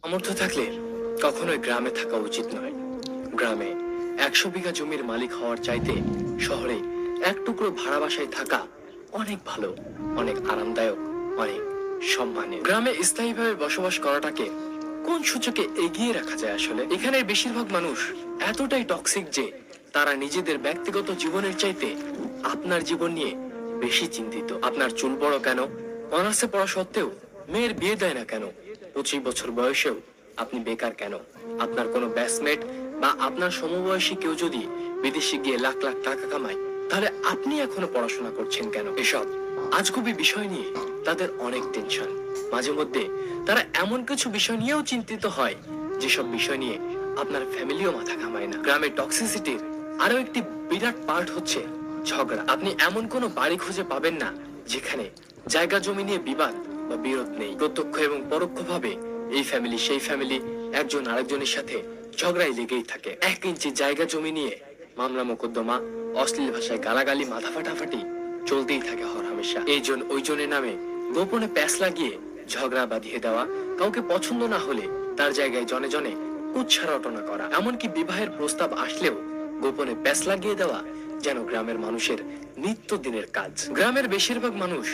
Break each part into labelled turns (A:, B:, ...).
A: সামর্থ্য থাকলে কখনোই গ্রামে থাকা উচিত নয়। গ্রামে 100 বিঘা জমির মালিক হওয়ার চাইতে শহরে এক টুকরো ভাড়া বাসায় থাকা অনেক ভালো, অনেক আরামদায়ক, অনেক সম্মানের। গ্রামে স্থায়ীভাবে বসবাস করাটাকে কোন সূচকে এগিয়ে রাখা যায়? আসলে এখানের বেশিরভাগ মানুষ এতটাই টক্সিক যে তারা নিজেদের ব্যক্তিগত জীবনের চাইতে আপনার জীবন নিয়ে বেশি চিন্তিত। আপনার চুল বড় কেন, অনার্সে পড়া সত্ত্বেও মেয়ের বিয়ে দেয় না কেন, 25 বছর বয়সেও আপনি বেকার কেন, আপনার কোনো ব্যাচমেট বা আপনার সমবয়সী কেউ যদি বিদেশে গিয়ে লাখ লাখ টাকা কামায়, তাহলে আপনি এখনো পড়াশোনা করছেন কেন? এসব আজগুবি বিষয় নিয়ে তাদের অনেক টেনশন। মাঝে মধ্যে তারা এমন কিছু বিষয় নিয়েও চিন্তিত হয় যেসব বিষয় নিয়ে আপনার ফ্যামিলিও মাথা ঘামায় না। গ্রামের টক্সিসিটির আরো একটি বিরাট পার্ট হচ্ছে ঝগড়া। আপনি এমন কোনো বাড়ি খুঁজে পাবেন না যেখানে জায়গা জমি নিয়ে বিবাদ বা বিরোধ নেই। প্রত্যক্ষ এবং পরোক্ষভাবে এই ফ্যামিলি সেই ফ্যামিলি একজন আরেকজনের সাথে ঝগড়াই লেগেই থাকে। 1 ইঞ্চি জায়গা জমি নিয়ে মামলা মোকদ্দমা, অশ্লীল ভাষায় গালাগালি, মাথা ফাটাফাটি চলতেই থাকে হরহামেশা। এইজন ওইজনের নামে গোপনে প্যাঁচ লাগিয়ে ঝগড়া বাঁধিয়ে দেওয়া, কাউকে পছন্দ না হলে তার জায়গায় জনে জনে কুৎসা রটনা করা, এমনকি বিবাহের প্রস্তাব আসলেও গোপনে প্যাঁচ লাগিয়ে দেওয়া যেন গ্রামের মানুষের নিত্যদিনের কাজ। গ্রামের বেশিরভাগ মানুষ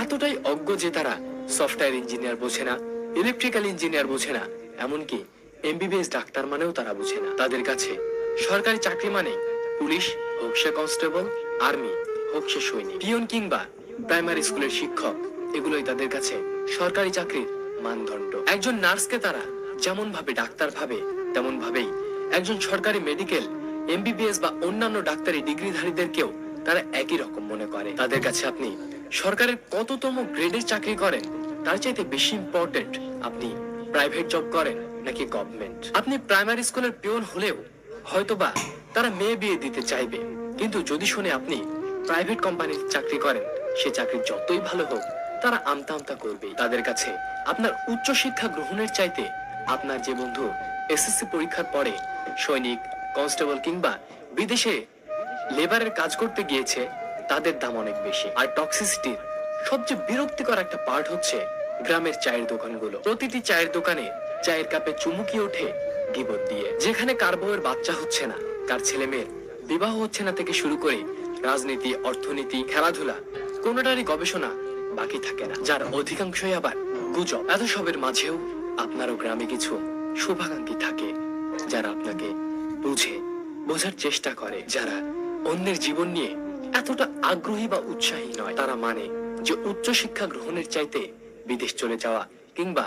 A: এতটাই অজ্ঞ যে তারা সফটওয়্যার ইঞ্জিনিয়ার বোঝে না, ইলেকট্রিক্যাল ইঞ্জিনিয়ার বোঝে না, এমনকি এমবিবিএস ডাক্তার মানেও তারা বোঝে না। তাদের কাছে সরকারি চাকরি মানে পুলিশ হোক সে কনস্টেবল, আর্মি হোক সে সৈনিক, পিয়ন কিংবা প্রাইমারি স্কুলের শিক্ষক, এগুলোই তাদের কাছে সরকারি চাকরির মানদণ্ড। একজন নার্সকে তারা যেমন ভাবে ডাক্তার ভাবে, তেমন ভাবেই একজন সরকারি মেডিকেল, এমবিবিএস বা অন্যান্য ডাক্তারি ডিগ্রিধারীদেরকেও তারা একই রকম মনে করে। তাদের কাছে আপনি সরকারের কততম গ্রেডের চাকরি করেন তার চাইতে বেশি ইম্পর্টেন্ট আপনি প্রাইভেট জব করেন নাকি গভর্নমেন্ট। আপনি প্রাইমারি স্কুলের পিয়ন হলেও হয়তোবা তারা মেয়ে বিয়ে দিতে চাইবে, কিন্তু যদি শুনে আপনি প্রাইভেট কোম্পানিতে চাকরি করেন, সে চাকরি যতই ভালো হোক তারা আমতা আমতা করবেই। তাদের কাছে আপনার উচ্চ শিক্ষা গ্রহণের চাইতে আপনার যে বন্ধু এসএসসি পরীক্ষার পরে সৈনিক, কনস্টেবল কিংবা বিদেশে লেবারের কাজ করতে গিয়েছে তাদের দাম অনেক বেশি। আর টক্সিসিটির সবচেয়ে বিরক্তিকর একটা পার্ট হচ্ছে গ্রামের চায়ের দোকানগুলো। প্রতিটি চায়ের দোকানে চায়ের কাপে চুমুকি ওঠে গিবত দিয়ে। যেখানে কার বউয়ের বাচ্চা হচ্ছে না, কার ছেলে মেয়ের বিবাহ হচ্ছে না থেকে শুরু করে রাজনীতি, অর্থনীতি, খেলাধুলা, কোনোটারই গবেষণা বাকি থাকে না, যার অধিকাংশই আবার গুজব। এত সবের মাঝেও আপনারও গ্রামে কিছু শুভাকাঙ্ক্ষী থাকে যারা আপনাকে বোঝার চেষ্টা করে, যারা অন্যের জীবন নিয়ে এতটা আগ্রহী বা উৎসাহী নয়। তারা মানে যে উচ্চ শিক্ষা গ্রহণের চাইতে বিদেশ চলে যাওয়া কিংবা